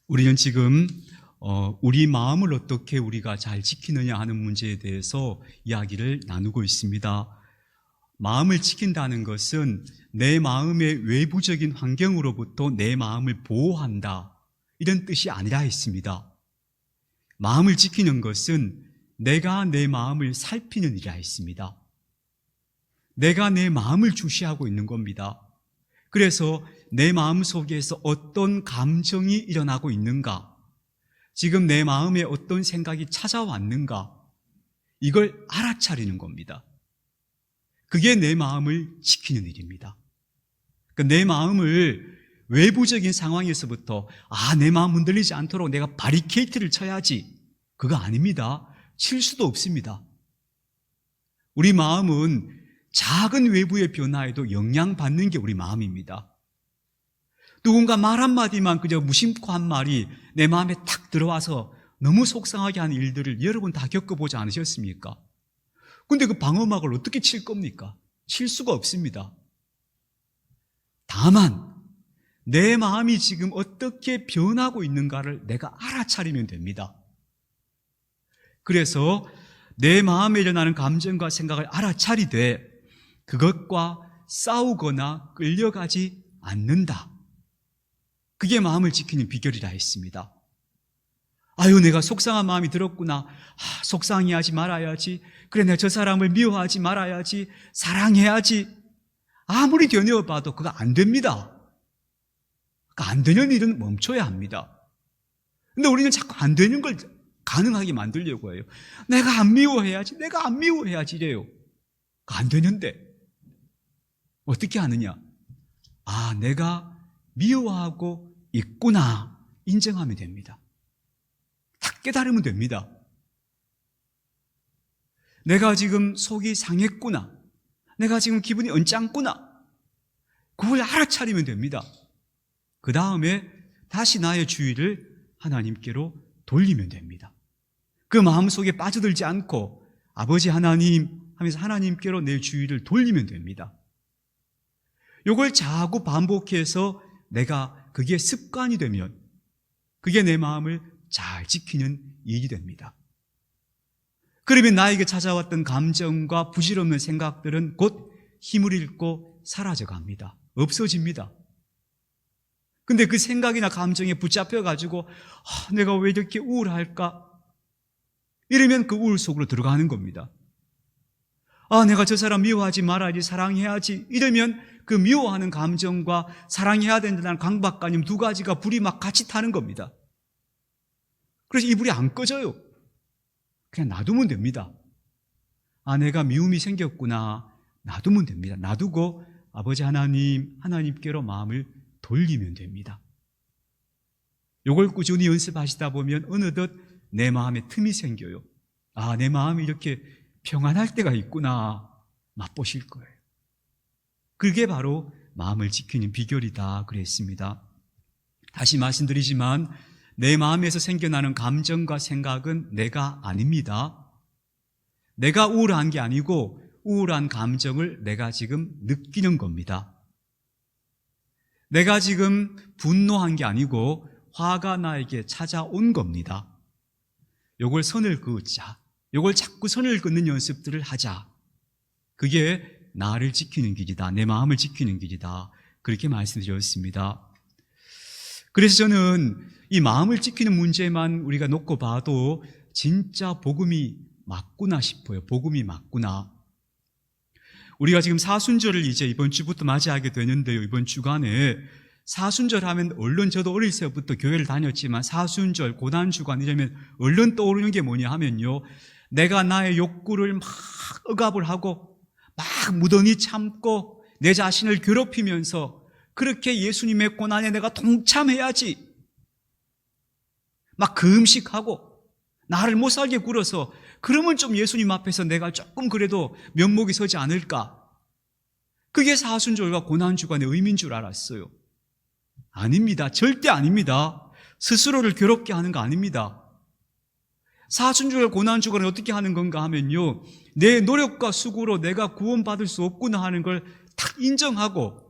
우리는 지금 우리 마음을 어떻게 우리가 잘 지키느냐 하는 문제에 대해서 이야기를 나누고 있습니다. 마음을 지킨다는 것은 내 마음의 외부적인 환경으로부터 내 마음을 보호한다, 이런 뜻이 아니라 했습니다. 마음을 지키는 것은 내가 내 마음을 살피는 일이라 했습니다. 내가 내 마음을 주시하고 있는 겁니다. 그래서 내 마음 속에서 어떤 감정이 일어나고 있는가, 지금 내 마음에 어떤 생각이 찾아왔는가, 이걸 알아차리는 겁니다. 그게 내 마음을 지키는 일입니다. 그러니까 내 마음을 외부적인 상황에서부터 내 마음 흔들리지 않도록 내가 바리케이트를 쳐야지, 그거 아닙니다. 칠 수도 없습니다. 우리 마음은 작은 외부의 변화에도 영향받는 게 우리 마음입니다. 누군가 말 한마디만 그저 무심코 한 말이 내 마음에 탁 들어와서 너무 속상하게 하는 일들을 여러분 다 겪어보지 않으셨습니까? 근데 그 방어막을 어떻게 칠 겁니까? 칠 수가 없습니다. 다만 내 마음이 지금 어떻게 변하고 있는가를 내가 알아차리면 됩니다. 그래서 내 마음에 일어나는 감정과 생각을 알아차리되 그것과 싸우거나 끌려가지 않는다. 그게 마음을 지키는 비결이라 했습니다. 내가 속상한 마음이 들었구나. 속상해하지 말아야지. 그래, 내가 저 사람을 미워하지 말아야지. 사랑해야지. 아무리 되뇌어봐도 그거 안 됩니다. 안 되는 일은 멈춰야 합니다. 근데 우리는 자꾸 안 되는 걸 가능하게 만들려고 해요. 내가 안 미워해야지. 내가 안 미워해야지 이래요. 안 되는데 어떻게 하느냐? 내가 미워하고 있구나, 인정하면 됩니다. 딱 깨달으면 됩니다. 내가 지금 속이 상했구나, 내가 지금 기분이 언짢구나, 그걸 알아차리면 됩니다. 그 다음에 다시 나의 주의를 하나님께로 돌리면 됩니다. 그 마음속에 빠져들지 않고 아버지 하나님 하면서 하나님께로 내 주의를 돌리면 됩니다. 이걸 자꾸 반복해서 내가 그게 습관이 되면 그게 내 마음을 잘 지키는 일이 됩니다. 그러면 나에게 찾아왔던 감정과 부질없는 생각들은 곧 힘을 잃고 사라져갑니다. 없어집니다. 근데 그 생각이나 감정에 붙잡혀가지고 내가 왜 이렇게 우울할까? 이러면 그 우울 속으로 들어가는 겁니다. 내가 저 사람 미워하지 말아야지, 사랑해야지, 이러면 그 미워하는 감정과 사랑해야 된다는 강박관념 두 가지가 불이 막 같이 타는 겁니다. 그래서 이 불이 안 꺼져요. 그냥 놔두면 됩니다. 내가 미움이 생겼구나, 놔두면 됩니다. 놔두고 아버지 하나님께로 마음을 돌리면 됩니다. 이걸 꾸준히 연습하시다 보면 어느덧 내 마음에 틈이 생겨요. 내 마음이 이렇게 평안할 때가 있구나, 맛보실 거예요. 그게 바로 마음을 지키는 비결이다 그랬습니다. 다시 말씀드리지만 내 마음에서 생겨나는 감정과 생각은 내가 아닙니다. 내가 우울한 게 아니고 우울한 감정을 내가 지금 느끼는 겁니다. 내가 지금 분노한 게 아니고 화가 나에게 찾아온 겁니다. 요걸 선을 그으자. 요걸 자꾸 선을 긋는 연습들을 하자. 그게 나를 지키는 길이다, 내 마음을 지키는 길이다, 그렇게 말씀드렸습니다. 그래서 저는 이 마음을 지키는 문제만 우리가 놓고 봐도 진짜 복음이 맞구나 싶어요. 복음이 맞구나. 우리가 지금 사순절을 이제 이번 주부터 맞이하게 되는데요, 이번 주간에 사순절 하면 얼른, 저도 어릴 때부터 교회를 다녔지만 사순절, 고난주간 이러면 얼른 떠오르는 게 뭐냐 하면요, 내가 나의 욕구를 막 억압을 하고 막 무던히 참고 내 자신을 괴롭히면서 그렇게 예수님의 고난에 내가 동참해야지, 막 금식하고 나를 못 살게 굴어서 그러면 좀 예수님 앞에서 내가 조금 그래도 면목이 서지 않을까, 그게 사순절과 고난주간의 의미인 줄 알았어요. 아닙니다. 절대 아닙니다. 스스로를 괴롭게 하는 거 아닙니다. 사순절 고난주간을 어떻게 하는 건가 하면요, 내 노력과 수고로 내가 구원받을 수 없구나 하는 걸 탁 인정하고,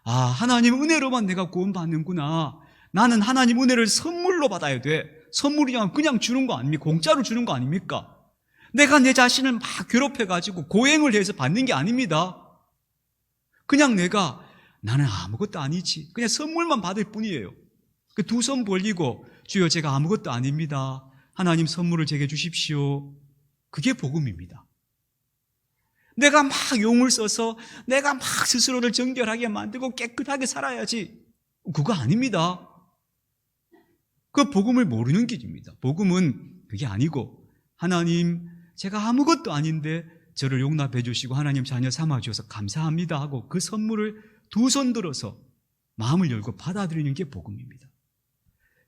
하나님 은혜로만 내가 구원받는구나, 나는 하나님 은혜를 선물로 받아야 돼. 선물이랑 그냥 주는 거 아닙니까? 공짜로 주는 거 아닙니까? 내가 내 자신을 막 괴롭혀가지고 고행을 해서 받는 게 아닙니다. 그냥 나는 아무것도 아니지. 그냥 선물만 받을 뿐이에요. 그 두 손 벌리고 주여 제가 아무것도 아닙니다. 하나님 선물을 제게 주십시오. 그게 복음입니다. 내가 막 용을 써서 내가 막 스스로를 정결하게 만들고 깨끗하게 살아야지. 그거 아닙니다. 그 복음을 모르는 길입니다. 복음은 그게 아니고 하나님 제가 아무것도 아닌데 저를 용납해 주시고 하나님 자녀 삼아 주셔서 감사합니다 하고 그 선물을 두 손 들어서 마음을 열고 받아들이는 게 복음입니다.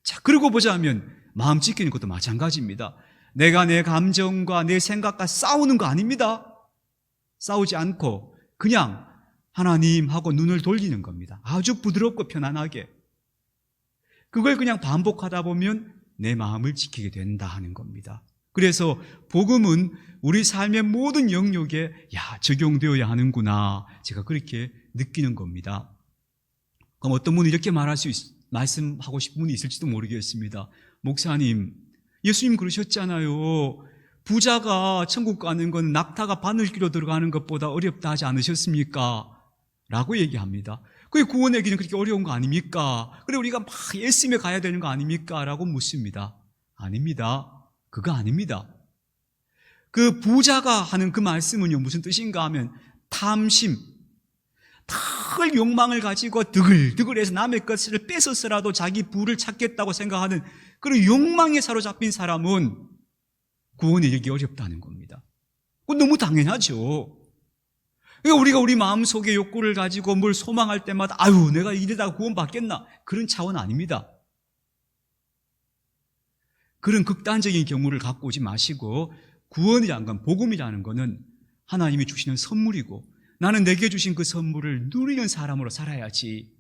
자, 그러고 보자면 마음 지키는 것도 마찬가지입니다. 내가 내 감정과 내 생각과 싸우는 거 아닙니다. 싸우지 않고 그냥 하나님하고 눈을 돌리는 겁니다. 아주 부드럽고 편안하게. 그걸 그냥 반복하다 보면 내 마음을 지키게 된다 하는 겁니다. 그래서 복음은 우리 삶의 모든 영역에 적용되어야 하는구나. 제가 그렇게 느끼는 겁니다. 그럼 어떤 분이 이렇게 말씀하고 싶은 분이 있을지도 모르겠습니다. 목사님, 예수님 그러셨잖아요. 부자가 천국 가는 건 낙타가 바늘귀로 들어가는 것보다 어렵다 하지 않으셨습니까? 라고 얘기합니다. 그게 구원의 길은 그렇게 어려운 거 아닙니까? 그래 우리가 막 애쓰며 가야 되는 거 아닙니까? 라고 묻습니다. 아닙니다. 그거 아닙니다. 그 부자가 하는 그 말씀은요 무슨 뜻인가 하면 탐심, 탁을 욕망을 가지고 드글드글해서 남의 것을 뺏어서라도 자기 부를 찾겠다고 생각하는 그런 욕망에 사로잡힌 사람은 구원에 이르기 어렵다는 겁니다. 그건 너무 당연하죠. 그러니까 우리가 우리 마음속에 욕구를 가지고 뭘 소망할 때마다 내가 이러다가 구원 받겠나? 그런 차원 아닙니다. 그런 극단적인 경우를 갖고 오지 마시고 구원이라는 건, 복음이라는 것은 하나님이 주시는 선물이고 나는 내게 주신 그 선물을 누리는 사람으로 살아야지.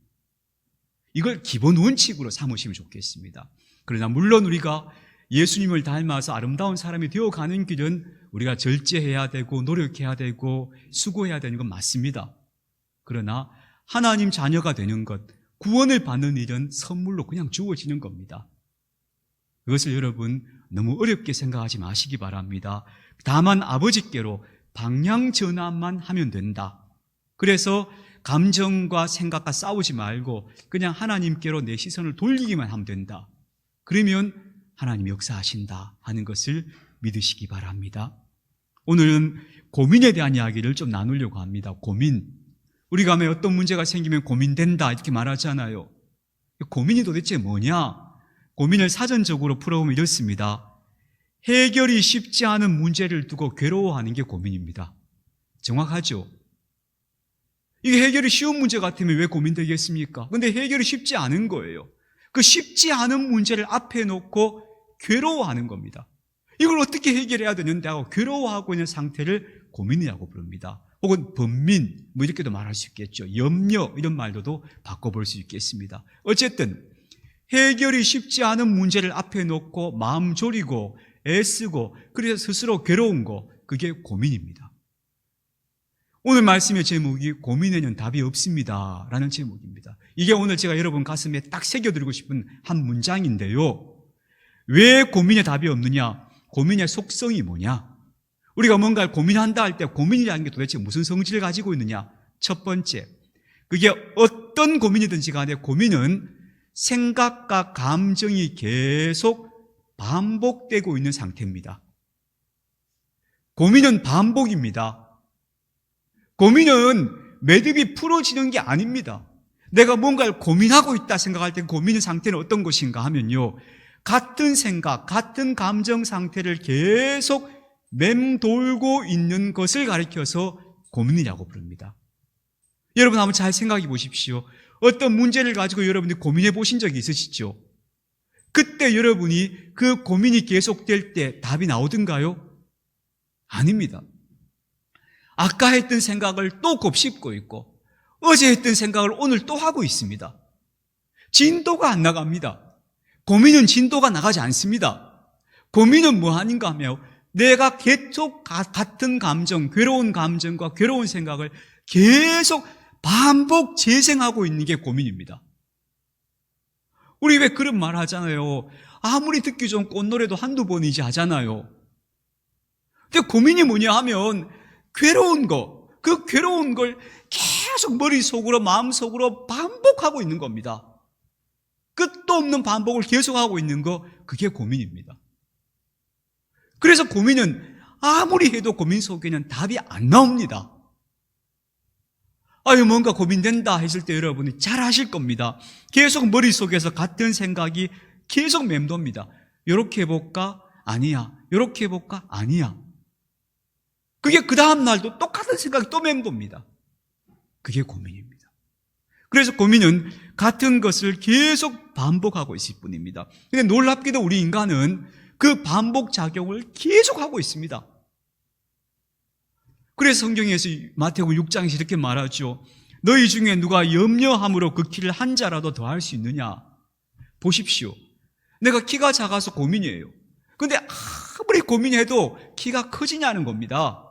이걸 기본 원칙으로 삼으시면 좋겠습니다. 그러나 물론 우리가 예수님을 닮아서 아름다운 사람이 되어가는 길은 우리가 절제해야 되고 노력해야 되고 수고해야 되는 건 맞습니다. 그러나 하나님 자녀가 되는 것, 구원을 받는 일은 선물로 그냥 주어지는 겁니다. 그것을 여러분 너무 어렵게 생각하지 마시기 바랍니다. 다만 아버지께로 방향 전환만 하면 된다. 그래서 감정과 생각과 싸우지 말고 그냥 하나님께로 내 시선을 돌리기만 하면 된다. 그러면 하나님이 역사하신다 하는 것을 믿으시기 바랍니다. 오늘은 고민에 대한 이야기를 좀 나누려고 합니다. 고민. 우리가 어떤 문제가 생기면 고민된다 이렇게 말하잖아요. 고민이 도대체 뭐냐? 고민을 사전적으로 풀어보면 이렇습니다. 해결이 쉽지 않은 문제를 두고 괴로워하는 게 고민입니다. 정확하죠? 이게 해결이 쉬운 문제 같으면 왜 고민되겠습니까? 근데 해결이 쉽지 않은 거예요. 그 쉽지 않은 문제를 앞에 놓고 괴로워하는 겁니다. 이걸 어떻게 해결해야 되는데 하고 괴로워하고 있는 상태를 고민이라고 부릅니다. 혹은 번민, 이렇게도 말할 수 있겠죠. 염려, 이런 말로도 바꿔볼 수 있겠습니다. 어쨌든 해결이 쉽지 않은 문제를 앞에 놓고 마음 졸이고 애쓰고 그래서 스스로 괴로운 거, 그게 고민입니다. 오늘 말씀의 제목이 고민에는 답이 없습니다 라는 제목입니다. 이게 오늘 제가 여러분 가슴에 딱 새겨드리고 싶은 한 문장인데요. 왜 고민에 답이 없느냐? 고민의 속성이 뭐냐? 우리가 뭔가를 고민한다 할 때 고민이라는 게 도대체 무슨 성질을 가지고 있느냐? 첫 번째, 그게 어떤 고민이든지 간에 고민은 생각과 감정이 계속 반복되고 있는 상태입니다. 고민은 반복입니다. 고민은 매듭이 풀어지는 게 아닙니다. 내가 뭔가를 고민하고 있다 생각할 때 고민의 상태는 어떤 것인가 하면요, 같은 생각, 같은 감정 상태를 계속 맴돌고 있는 것을 가리켜서 고민이라고 부릅니다. 여러분 한번 잘 생각해 보십시오. 어떤 문제를 가지고 여러분이 고민해 보신 적이 있으시죠? 그때 여러분이 그 고민이 계속될 때 답이 나오던가요? 아닙니다. 아까 했던 생각을 또 곱씹고 있고 어제 했던 생각을 오늘 또 하고 있습니다. 진도가 안 나갑니다. 고민은 진도가 나가지 않습니다. 고민은 뭐 하는가 하면 내가 계속 같은 감정, 괴로운 감정과 괴로운 생각을 계속 반복 재생하고 있는 게 고민입니다. 우리 왜 그런 말 하잖아요. 아무리 듣기 좋은 꽃노래도 한두 번이지 하잖아요. 근데 고민이 뭐냐 하면 괴로운 거, 그 괴로운 걸 계속 머릿속으로 마음속으로 반복하고 있는 겁니다. 끝도 없는 반복을 계속하고 있는 거, 그게 고민입니다. 그래서 고민은 아무리 해도 고민 속에는 답이 안 나옵니다. 아유, 뭔가 고민된다 했을 때 여러분이 잘 아실 겁니다. 계속 머릿속에서 같은 생각이 계속 맴돕니다. 요렇게 해볼까? 아니야. 요렇게 해볼까? 아니야. 그게 그 다음 날도 똑같은 생각이 또 맴돕니다. 그게 고민입니다. 그래서 고민은 같은 것을 계속 반복하고 있을 뿐입니다. 근데 놀랍게도 우리 인간은 그 반복 작용을 계속하고 있습니다. 그래서 성경에서 마태복음 6장에서 이렇게 말하죠. 너희 중에 누가 염려함으로 그 키를 한 자라도 더 할 수 있느냐? 보십시오. 내가 키가 작아서 고민이에요. 근데 아무리 고민해도 키가 커지냐는 겁니다.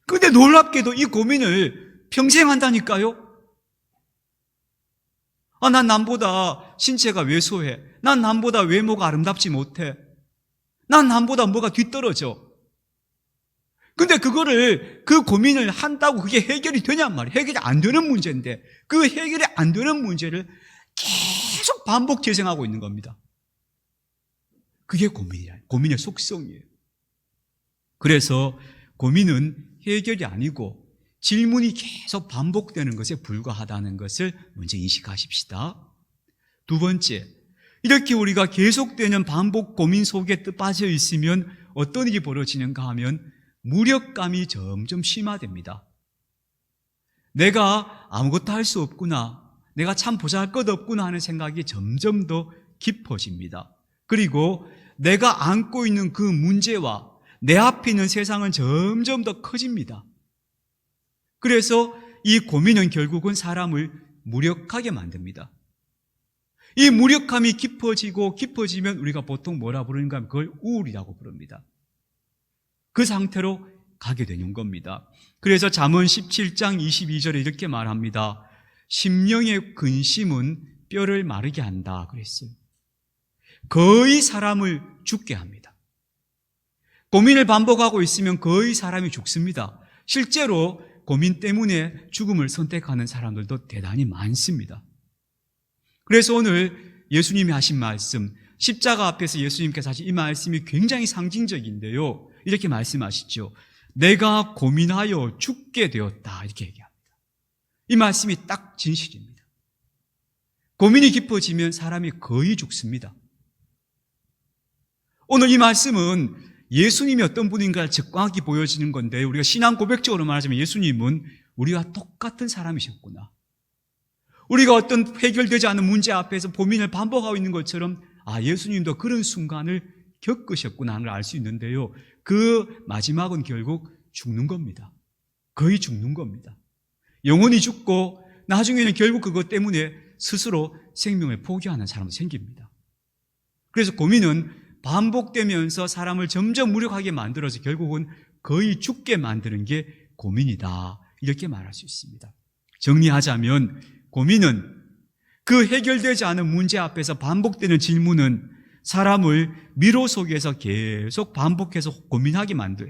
근데 놀랍게도 이 고민을 평생 한다니까요? 난 남보다 신체가 왜소해. 난 남보다 외모가 아름답지 못해. 난 남보다 뭐가 뒤떨어져. 근데 그 고민을 한다고 그게 해결이 되냔 말이에요. 해결이 안 되는 문제인데 그 해결이 안 되는 문제를 계속 반복 재생하고 있는 겁니다. 그게 고민이야. 고민의 속성이에요. 그래서 고민은 해결이 아니고 질문이 계속 반복되는 것에 불과하다는 것을 먼저 인식하십시다. 두 번째, 이렇게 우리가 계속되는 반복 고민 속에 빠져 있으면 어떤 일이 벌어지는가 하면 무력감이 점점 심화됩니다. 내가 아무것도 할 수 없구나, 내가 참 보잘것없구나 하는 생각이 점점 더 깊어집니다. 그리고 내가 안고 있는 그 문제와 내 앞에 있는 세상은 점점 더 커집니다. 그래서 이 고민은 결국은 사람을 무력하게 만듭니다. 이 무력함이 깊어지면 우리가 보통 뭐라 부르는가 하면 그걸 우울이라고 부릅니다. 그 상태로 가게 되는 겁니다. 그래서 잠언 17장 22절에 이렇게 말합니다. 심령의 근심은 뼈를 마르게 한다 그랬어요. 거의 사람을 죽게 합니다. 고민을 반복하고 있으면 거의 사람이 죽습니다. 실제로 고민 때문에 죽음을 선택하는 사람들도 대단히 많습니다. 그래서 오늘 예수님이 하신 말씀, 십자가 앞에서 예수님께서 하신 이 말씀이 굉장히 상징적인데요. 이렇게 말씀하시죠. 내가 고민하여 죽게 되었다. 이렇게 얘기합니다. 이 말씀이 딱 진실입니다. 고민이 깊어지면 사람이 거의 죽습니다. 오늘 이 말씀은 예수님이 어떤 분인가를 적확히 보여지는 건데, 우리가 신앙 고백적으로 말하자면 예수님은 우리와 똑같은 사람이셨구나. 우리가 어떤 해결되지 않은 문제 앞에서 고민을 반복하고 있는 것처럼 예수님도 그런 순간을 겪으셨구나 하는 걸 알 수 있는데요. 그 마지막은 결국 죽는 겁니다. 거의 죽는 겁니다. 영혼이 죽고 나중에는 결국 그것 때문에 스스로 생명을 포기하는 사람이 생깁니다. 그래서 고민은 반복되면서 사람을 점점 무력하게 만들어서 결국은 거의 죽게 만드는 게 고민이다. 이렇게 말할 수 있습니다. 정리하자면 고민은 그 해결되지 않은 문제 앞에서 반복되는 질문은 사람을 미로 속에서 계속 반복해서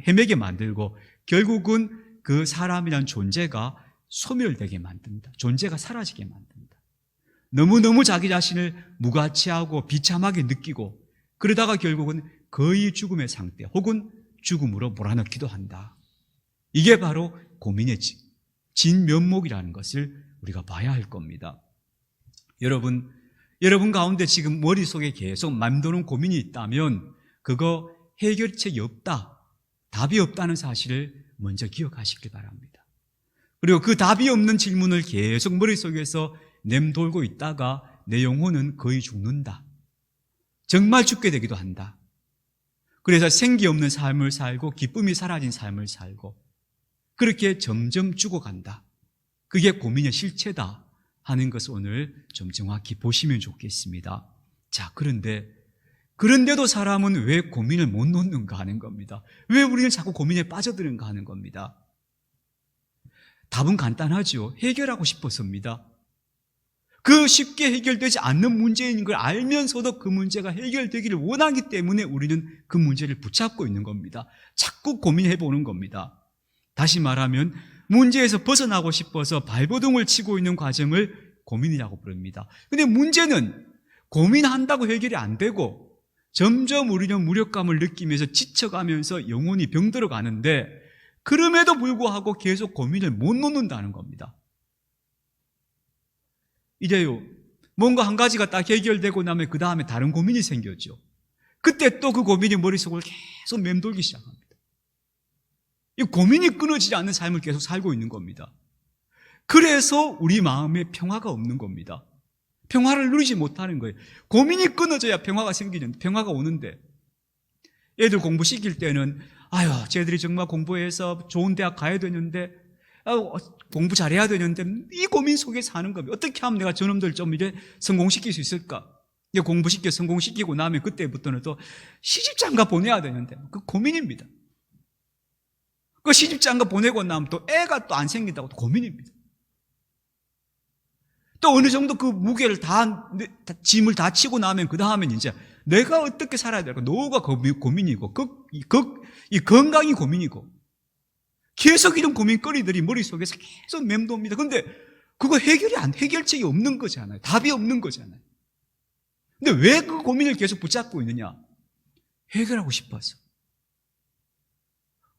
헤매게 만들고 결국은 그 사람이란 존재가 소멸되게 만듭니다. 존재가 사라지게 만듭니다. 너무너무 자기 자신을 무가치하고 비참하게 느끼고 그러다가 결국은 거의 죽음의 상태 혹은 죽음으로 몰아넣기도 한다. 이게 바로 고민의 진면목이라는 것을 우리가 봐야 할 겁니다. 여러분 가운데 지금 머릿속에 계속 맴도는 고민이 있다면 그거 해결책이 없다, 답이 없다는 사실을 먼저 기억하시길 바랍니다. 그리고 그 답이 없는 질문을 계속 머릿속에서 맴돌고 있다가 내 영혼은 거의 죽는다. 정말 죽게 되기도 한다. 그래서 생기 없는 삶을 살고 기쁨이 사라진 삶을 살고 그렇게 점점 죽어간다. 그게 고민의 실체다 하는 것을 오늘 좀 정확히 보시면 좋겠습니다. 자, 그런데도 사람은 왜 고민을 못 놓는가 하는 겁니다. 왜 우리는 자꾸 고민에 빠져드는가 하는 겁니다. 답은 간단하죠. 해결하고 싶어서입니다. 그 쉽게 해결되지 않는 문제인 걸 알면서도 그 문제가 해결되기를 원하기 때문에 우리는 그 문제를 붙잡고 있는 겁니다. 자꾸 고민해 보는 겁니다. 다시 말하면 문제에서 벗어나고 싶어서 발버둥을 치고 있는 과정을 고민이라고 부릅니다. 근데 문제는 고민한다고 해결이 안 되고 점점 우리는 무력감을 느끼면서 지쳐가면서 영혼이 병들어 가는데 그럼에도 불구하고 계속 고민을 못 놓는다는 겁니다. 이제요, 뭔가 한 가지가 딱 해결되고 나면 그 다음에 다른 고민이 생겼죠. 그때 또 그 고민이 머릿속을 계속 맴돌기 시작합니다. 이 고민이 끊어지지 않는 삶을 계속 살고 있는 겁니다. 그래서 우리 마음에 평화가 없는 겁니다. 평화를 누리지 못하는 거예요. 고민이 끊어져야 평화가 생기는데, 평화가 오는데, 애들 공부시킬 때는 아유, 쟤들이 정말 공부해서 좋은 대학 가야 되는데, 공부 잘해야 되는데, 이 고민 속에 사는 겁니다. 어떻게 하면 내가 저놈들 좀 이제 성공시킬 수 있을까? 이제 공부시켜 성공시키고 나면 그때부터는 또 시집장가 보내야 되는데, 그 고민입니다. 그 시집장가 보내고 나면 또 애가 또 안 생긴다고 또 고민입니다. 또 어느 정도 그 무게를 짐을 다 치고 나면 그 다음엔 이제 내가 어떻게 살아야 될까? 노후가 고민이고, 이 건강이 고민이고, 계속 이런 고민거리들이 머릿속에서 계속 맴돕니다. 근데 그거 해결책이 없는 거잖아요. 답이 없는 거잖아요. 근데 왜 그 고민을 계속 붙잡고 있느냐? 해결하고 싶어서.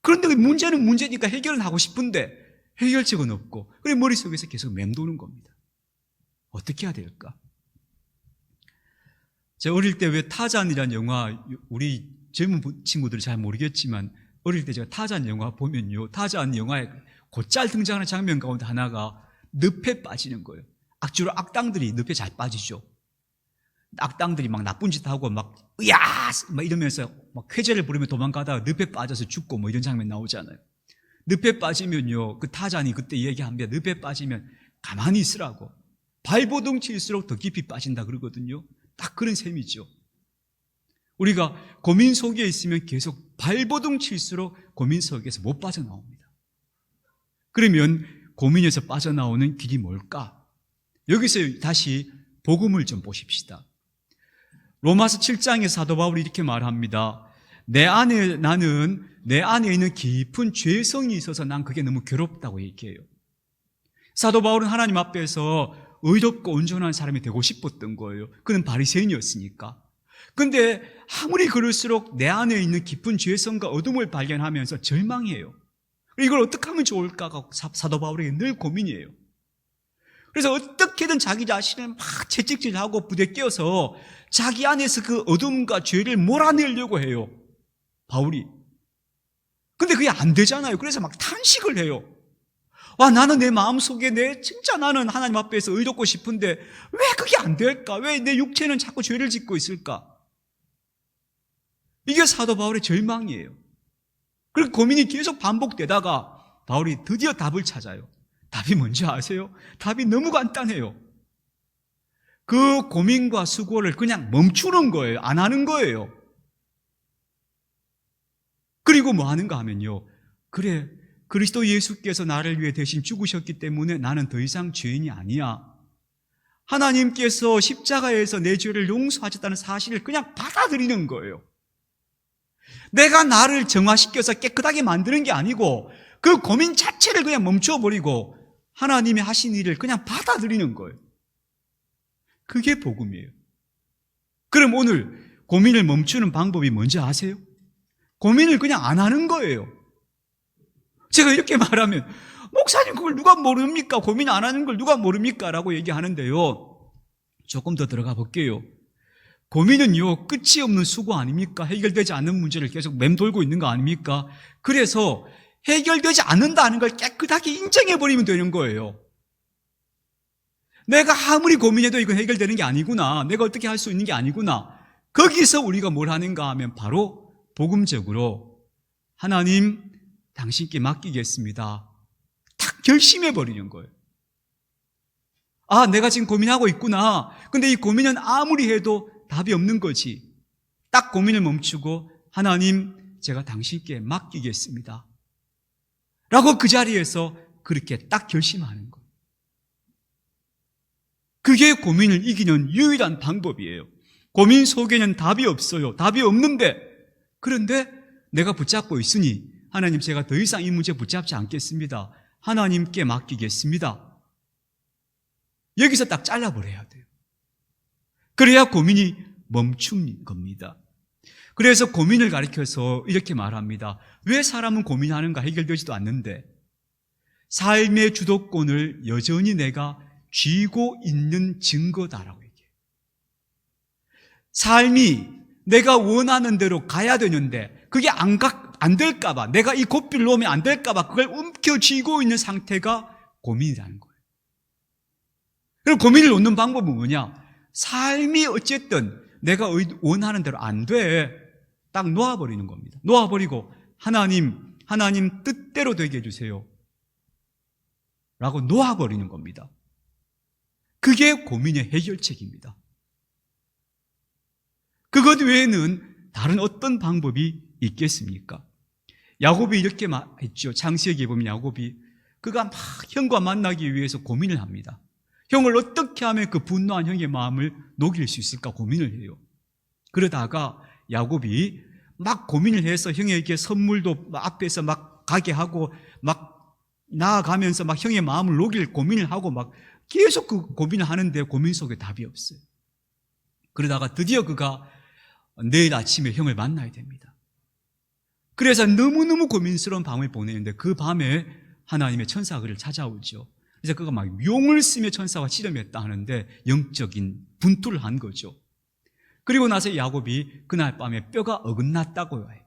그런데 문제는 문제니까 해결은 하고 싶은데 해결책은 없고, 그래 머릿속에서 계속 맴도는 겁니다. 어떻게 해야 될까? 제가 어릴 때 왜 타잔이라는 영화, 우리 젊은 친구들이 잘 모르겠지만 어릴 때 제가 타잔 영화 보면요, 타잔 영화에 곧잘 등장하는 장면 가운데 하나가 늪에 빠지는 거예요. 주로 악당들이 늪에 잘 빠지죠. 악당들이 막 나쁜 짓 하고 막 으야 막 이러면서 막 쾌재를 부르며 도망가다가 늪에 빠져서 죽고 뭐 이런 장면 나오잖아요. 늪에 빠지면요, 그 타잔이 그때 얘기합니다. 늪에 빠지면 가만히 있으라고. 발버둥 칠수록 더 깊이 빠진다 그러거든요. 딱 그런 셈이죠. 우리가 고민 속에 있으면 계속 발버둥 칠수록 고민 속에서 못 빠져나옵니다. 그러면 고민에서 빠져나오는 길이 뭘까? 여기서 다시 복음을 좀 보십시다. 로마서 7장의 사도 바울이 이렇게 말합니다. 내 안에 있는 깊은 죄성이 있어서 난 그게 너무 괴롭다고 얘기해요. 사도 바울은 하나님 앞에서 의롭고 온전한 사람이 되고 싶었던 거예요. 그는 바리새인이었으니까. 근데 아무리 그럴수록 내 안에 있는 깊은 죄성과 어둠을 발견하면서 절망해요. 이걸 어떻게 하면 좋을까가 사도 바울에게 늘 고민이에요. 그래서 어떻게든 자기 자신을 막 채찍질하고 부대껴서 자기 안에서 그 어둠과 죄를 몰아내려고 해요, 바울이. 근데 그게 안 되잖아요. 그래서 막 탄식을 해요. 나는 내 마음속에 진짜 나는 하나님 앞에서 의롭고 싶은데 왜 그게 안 될까? 왜 내 육체는 자꾸 죄를 짓고 있을까? 이게 사도 바울의 절망이에요. 그리고 고민이 계속 반복되다가 바울이 드디어 답을 찾아요. 답이 뭔지 아세요? 답이 너무 간단해요. 그 고민과 수고를 그냥 멈추는 거예요. 안 하는 거예요. 그리고 뭐 하는가 하면요, 그래, 그리스도 예수께서 나를 위해 대신 죽으셨기 때문에 나는 더 이상 죄인이 아니야. 하나님께서 십자가에서 내 죄를 용서하셨다는 사실을 그냥 받아들이는 거예요. 내가 나를 정화시켜서 깨끗하게 만드는 게 아니고 그 고민 자체를 그냥 멈춰버리고 하나님이 하신 일을 그냥 받아들이는 거예요. 그게 복음이에요. 그럼 오늘 고민을 멈추는 방법이 뭔지 아세요? 고민을 그냥 안 하는 거예요. 제가 이렇게 말하면 목사님 그걸 누가 모릅니까? 고민 안 하는 걸 누가 모릅니까? 라고 얘기하는데요, 조금 더 들어가 볼게요. 고민은요, 끝이 없는 수고 아닙니까? 해결되지 않는 문제를 계속 맴돌고 있는 거 아닙니까? 그래서 해결되지 않는다는 걸 깨끗하게 인정해버리면 되는 거예요. 내가 아무리 고민해도 이건 해결되는 게 아니구나, 내가 어떻게 할 수 있는 게 아니구나. 거기서 우리가 뭘 하는가 하면 바로 복음적으로 하나님 당신께 맡기겠습니다, 딱 결심해버리는 거예요. 내가 지금 고민하고 있구나. 근데 이 고민은 아무리 해도 답이 없는 거지. 딱 고민을 멈추고 하나님, 제가 당신께 맡기겠습니다 라고 그 자리에서 그렇게 딱 결심하는 거예요. 그게 고민을 이기는 유일한 방법이에요. 고민 속에는 답이 없어요. 답이 없는데, 그런데 내가 붙잡고 있으니 하나님, 제가 더 이상 이 문제 붙잡지 않겠습니다. 하나님께 맡기겠습니다. 여기서 딱 잘라버려야 돼요. 그래야 고민이 멈춘 겁니다. 그래서 고민을 가리켜서 이렇게 말합니다. 왜 사람은 고민하는가? 해결되지도 않는데 삶의 주도권을 여전히 내가 쥐고 있는 증거다라고 얘기해요. 삶이 내가 원하는 대로 가야 되는데 그게 안 될까봐, 내가 이 고삐를 놓으면 안 될까봐 그걸 움켜쥐고 있는 상태가 고민이라는 거예요. 그리고 고민을 놓는 방법은 뭐냐? 삶이 어쨌든 내가 원하는 대로 안 돼. 딱 놓아버리는 겁니다. 놓아버리고 하나님 뜻대로 되게 해주세요 라고 놓아버리는 겁니다. 그게 고민의 해결책입니다. 그것 외에는 다른 어떤 방법이 있겠습니까? 야곱이 이렇게 했죠. 창세기에 보면 야곱이 그가 막 형과 만나기 위해서 고민을 합니다. 형을 어떻게 하면 그 분노한 형의 마음을 녹일 수 있을까 고민을 해요. 그러다가 야곱이 막 고민을 해서 형에게 선물도 앞에서 막 가게 하고 막 나아가면서 막 형의 마음을 녹일 고민을 하고 막 계속 그 고민을 하는데 고민 속에 답이 없어요. 그러다가 드디어 그가 내일 아침에 형을 만나야 됩니다. 그래서 너무너무 고민스러운 밤을 보내는데 그 밤에 하나님의 천사가 그를 찾아오죠. 그래서 그가 막 용을 쓰며 천사와 씨름했다 하는데 영적인 분투를 한 거죠. 그리고 나서 야곱이 그날 밤에 뼈가 어긋났다고요 해요.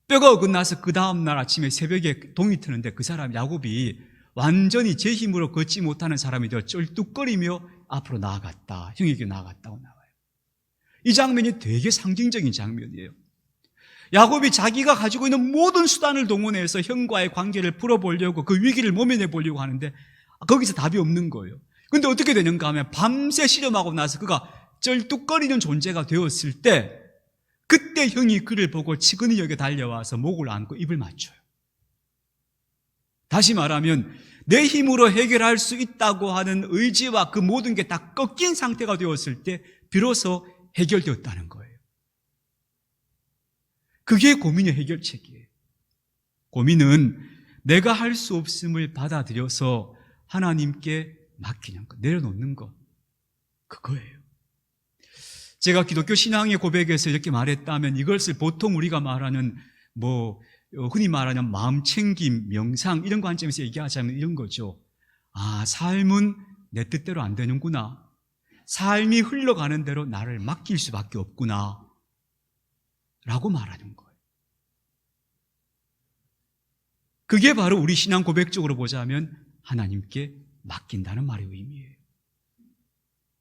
뼈가 어긋나서 그 다음날 아침에 새벽에 동이 트는데 그 사람 야곱이 완전히 제 힘으로 걷지 못하는 사람이 되어 쩔뚝거리며 앞으로 나아갔다, 형에게 나아갔다고 나와요. 이 장면이 되게 상징적인 장면이에요. 야곱이 자기가 가지고 있는 모든 수단을 동원해서 형과의 관계를 풀어보려고 그 위기를 모면해 보려고 하는데 거기서 답이 없는 거예요. 그런데 어떻게 되는가 하면 밤새 씨름하고 나서 그가 쩔뚝거리는 존재가 되었을 때 그때 형이 그를 보고 치근히 여겨 달려와서 목을 안고 입을 맞춰요. 다시 말하면 내 힘으로 해결할 수 있다고 하는 의지와 그 모든 게 다 꺾인 상태가 되었을 때 비로소 해결되었다는 거예요. 그게 고민의 해결책이에요. 고민은 내가 할 수 없음을 받아들여서 하나님께 맡기는 것, 내려놓는 것, 그거예요. 제가 기독교 신앙의 고백에서 이렇게 말했다면 이것을 보통 우리가 말하는 흔히 말하는 마음챙김, 명상 이런 관점에서 얘기하자면 이런 거죠. 아, 삶은 내 뜻대로 안 되는구나. 삶이 흘러가는 대로 나를 맡길 수밖에 없구나 라고 말하는 거예요. 그게 바로 우리 신앙 고백적으로 보자면 하나님께 맡긴다는 말의 의미예요.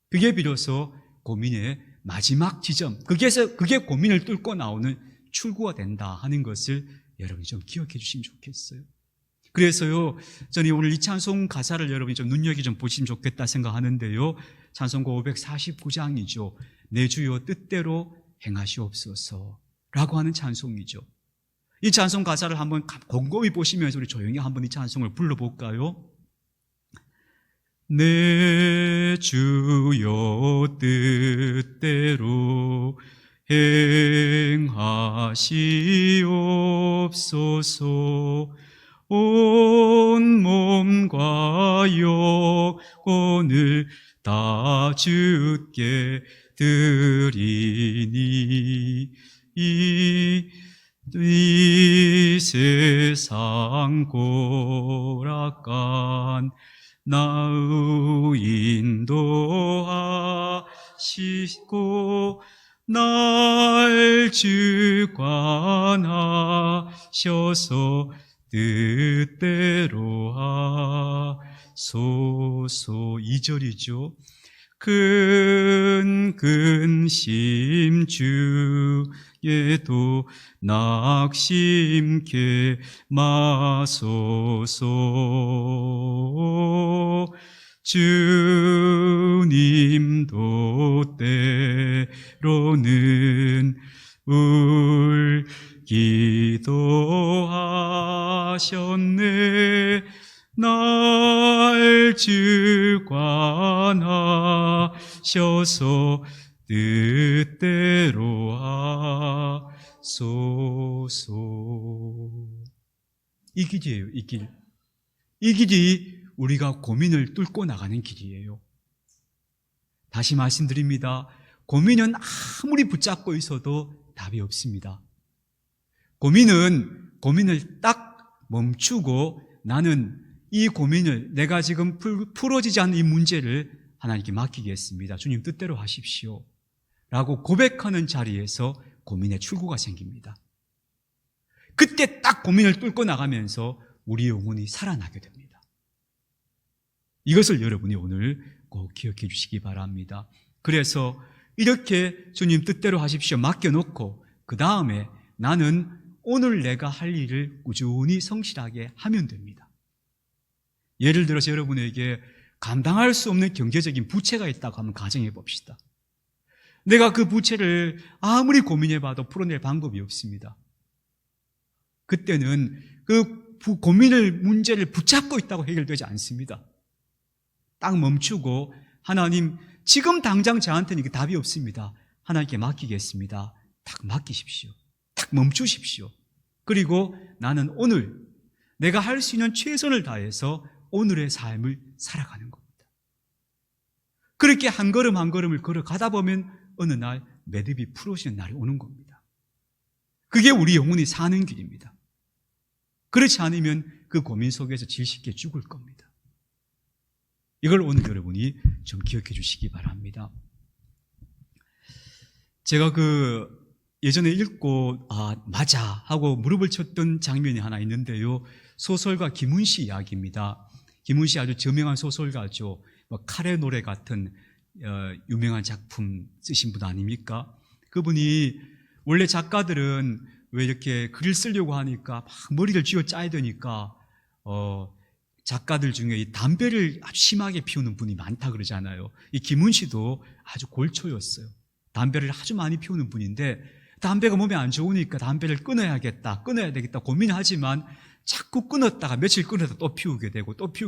그게 비로소 고민의 마지막 지점, 그게 고민을 뚫고 나오는 출구가 된다 하는 것을 여러분이 좀 기억해 주시면 좋겠어요. 그래서요, 저는 오늘 이 찬송 가사를 여러분이 좀 눈여겨 좀 보시면 좋겠다 생각하는데요. 찬송가 549장이죠. 내 주여 뜻대로 행하시옵소서 라고 하는 찬송이죠. 이 찬송 가사를 한번 곰곰이 보시면서 우리 조용히 한번 이 찬송을 불러볼까요? 내 주여 뜻대로 행하시옵소서 온 몸과 영혼을 다 주께 드리니 이 세상 고락간 나의 인도하시고 날 주관하셔서 뜻대로 하소서. 2절이죠. 큰 근심 주에도 낙심케 마소서. 주님도 때로는 울기도 하셨네. 날 주관 하셔서 뜻대로 하소서. 이 길이에요, 이 길. 이 길이 우리가 고민을 뚫고 나가는 길이에요. 다시 말씀드립니다. 고민은 아무리 붙잡고 있어도 답이 없습니다. 고민을 딱 멈추고 나는 이 고민을, 내가 지금 풀어지지 않는 이 문제를 하나님께 맡기겠습니다. 주님 뜻대로 하십시오. 라고 고백하는 자리에서 고민의 출구가 생깁니다. 그때 딱 고민을 뚫고 나가면서 우리 영혼이 살아나게 됩니다. 이것을 여러분이 오늘 꼭 기억해 주시기 바랍니다. 그래서 이렇게 주님 뜻대로 하십시오 맡겨놓고 그 다음에 나는 오늘 내가 할 일을 꾸준히 성실하게 하면 됩니다. 예를 들어서 여러분에게 감당할 수 없는 경제적인 부채가 있다고 한번 가정해 봅시다. 내가 그 부채를 아무리 고민해봐도 풀어낼 방법이 없습니다. 그때는 그 문제를 붙잡고 있다고 해결되지 않습니다. 딱 멈추고 하나님, 지금 당장 저한테는 이게 답이 없습니다. 하나님께 맡기겠습니다. 딱 맡기십시오. 딱 멈추십시오. 그리고 나는 오늘 내가 할 수 있는 최선을 다해서 오늘의 삶을 살아가는 겁니다. 그렇게 한 걸음 한 걸음을 걸어가다 보면 어느 날 매듭이 풀어지는 날이 오는 겁니다. 그게 우리 영혼이 사는 길입니다. 그렇지 않으면 그 고민 속에서 질식해 죽을 겁니다. 이걸 오늘 여러분이 좀 기억해 주시기 바랍니다. 제가 예전에 읽고 맞아 하고 무릎을 쳤던 장면이 하나 있는데요. 소설가 김훈시 이야기입니다. 김훈시 아주 저명한 소설가죠. 칼의 노래 같은 유명한 작품 쓰신 분 아닙니까? 그분이 원래 작가들은 왜 이렇게 글을 쓰려고 하니까 막 머리를 쥐어 짜야 되니까 작가들 중에 이 담배를 아주 심하게 피우는 분이 많다 그러잖아요. 이 김훈시도 아주 골초였어요. 담배를 아주 많이 피우는 분인데 담배가 몸에 안 좋으니까 담배를 끊어야 되겠다 고민하지만 자꾸 끊었다가 며칠 끊었다가 또 피우게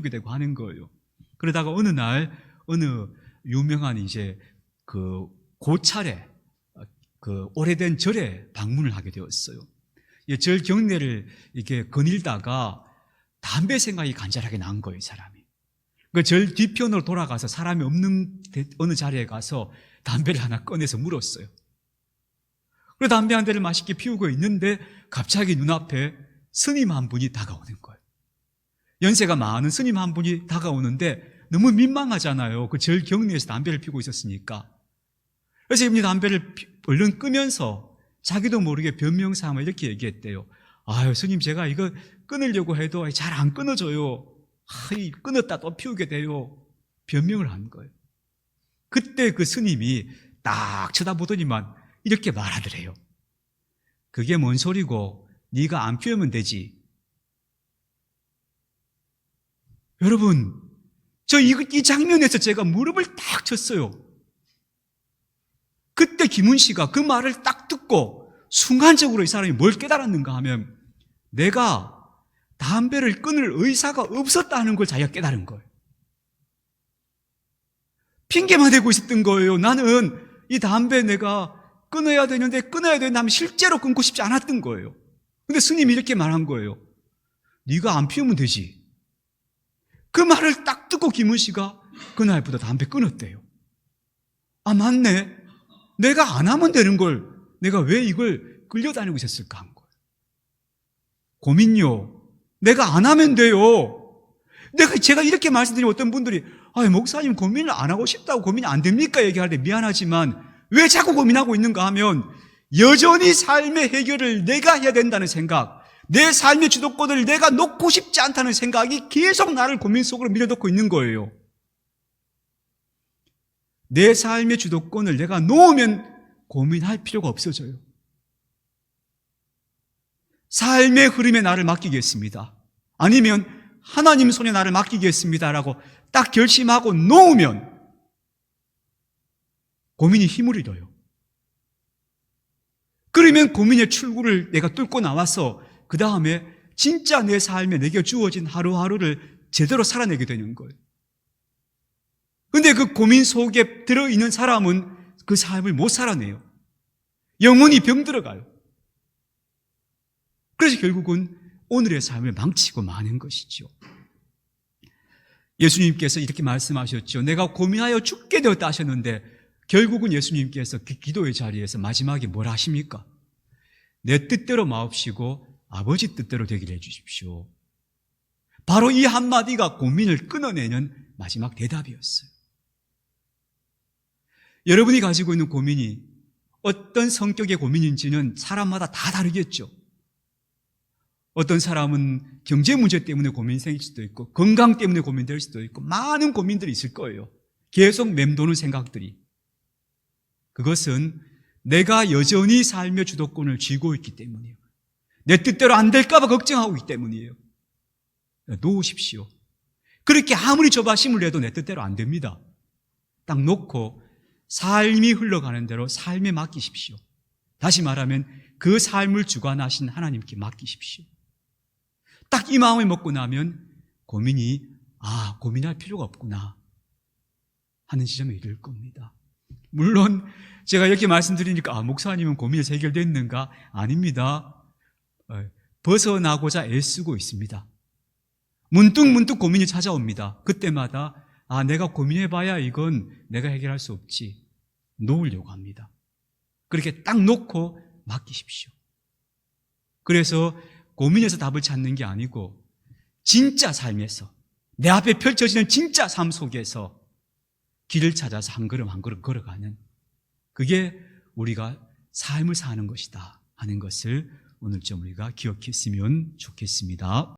되고 하는 거예요. 그러다가 어느 날 어느 유명한 고찰에 오래된 절에 방문을 하게 되었어요. 절 경내를 이렇게 거닐다가 담배 생각이 간절하게 난 거예요, 사람이. 절 뒤편으로 돌아가서 사람이 없는 어느 자리에 가서 담배를 하나 꺼내서 물었어요. 그래서 담배 한 대를 맛있게 피우고 있는데 갑자기 눈앞에 스님 한 분이 다가오는 거예요. 연세가 많은 스님 한 분이 다가오는데 너무 민망하잖아요. 절 경내에서 담배를 피우고 있었으니까. 그래서 이분이 담배를 얼른 끄면서 자기도 모르게 변명삼아 이렇게 얘기했대요. 아유, 스님, 제가 이거 끊으려고 해도 잘 안 끊어져요. 끊었다 또 피우게 돼요. 변명을 한 거예요. 그때 그 스님이 딱 쳐다보더니만 이렇게 말하더래요. 그게 뭔 소리고 네가 안 피우면 되지. 여러분, 이 장면에서 제가 무릎을 딱 쳤어요. 그때 김훈씨가 그 말을 딱 듣고 순간적으로 이 사람이 뭘 깨달았는가 하면 내가 담배를 끊을 의사가 없었다는 걸 자기가 깨달은 거예요. 핑계만 대고 있었던 거예요. 나는 이 담배 내가 끊어야 되는데 하면 실제로 끊고 싶지 않았던 거예요. 근데 스님이 이렇게 말한 거예요. 네가 안 피우면 되지. 그 말을 딱 듣고 김훈씨가 그날부터 담배 끊었대요. 맞네. 내가 안 하면 되는 걸 내가 왜 이걸 끌려다니고 있었을까 한 거예요. 고민요. 내가 안 하면 돼요. 제가 이렇게 말씀드리면 어떤 분들이 목사님 고민을 안 하고 싶다고 고민이 안 됩니까? 얘기할 때 미안하지만 왜 자꾸 고민하고 있는가 하면 여전히 삶의 해결을 내가 해야 된다는 생각, 내 삶의 주도권을 내가 놓고 싶지 않다는 생각이 계속 나를 고민 속으로 밀어넣고 있는 거예요. 내 삶의 주도권을 내가 놓으면 고민할 필요가 없어져요. 삶의 흐름에 나를 맡기겠습니다. 아니면 하나님 손에 나를 맡기겠습니다라고 딱 결심하고 놓으면 고민이 힘을 잃어요. 그러면 고민의 출구를 내가 뚫고 나와서 그 다음에 진짜 내 삶에 내게 주어진 하루하루를 제대로 살아내게 되는 거예요. 근데 그 고민 속에 들어있는 사람은 그 삶을 못 살아내요. 영혼이 병들어가요. 그래서 결국은 오늘의 삶을 망치고 마는 것이죠. 예수님께서 이렇게 말씀하셨죠. 내가 고민하여 죽게 되었다 하셨는데 결국은 예수님께서 그 기도의 자리에서 마지막에 뭘 하십니까? 내 뜻대로 마옵시고 아버지 뜻대로 되기를 해주십시오. 바로 이 한마디가 고민을 끊어내는 마지막 대답이었어요. 여러분이 가지고 있는 고민이 어떤 성격의 고민인지는 사람마다 다 다르겠죠. 어떤 사람은 경제 문제 때문에 고민이 생길 수도 있고 건강 때문에 고민될 수도 있고 많은 고민들이 있을 거예요. 계속 맴도는 생각들이. 그것은 내가 여전히 삶의 주도권을 쥐고 있기 때문이에요. 내 뜻대로 안 될까 봐 걱정하고 있기 때문이에요. 놓으십시오. 그렇게 아무리 조바심을 내도 내 뜻대로 안 됩니다. 딱 놓고 삶이 흘러가는 대로 삶에 맡기십시오. 다시 말하면 그 삶을 주관하신 하나님께 맡기십시오. 딱 이 마음을 먹고 나면 고민할 필요가 없구나 하는 지점에 이를 겁니다. 물론 제가 이렇게 말씀드리니까 목사님은 고민이 해결됐는가? 아닙니다. 벗어나고자 애쓰고 있습니다. 문득 고민이 찾아옵니다. 그때마다 내가 고민해봐야 이건 내가 해결할 수 없지. 놓으려고 합니다. 그렇게 딱 놓고 맡기십시오. 그래서 고민에서 답을 찾는 게 아니고 진짜 삶에서 내 앞에 펼쳐지는 진짜 삶 속에서 길을 찾아서 한 걸음 한 걸음 걸어가는 그게 우리가 삶을 사는 것이다 하는 것을 오늘 좀 우리가 기억했으면 좋겠습니다.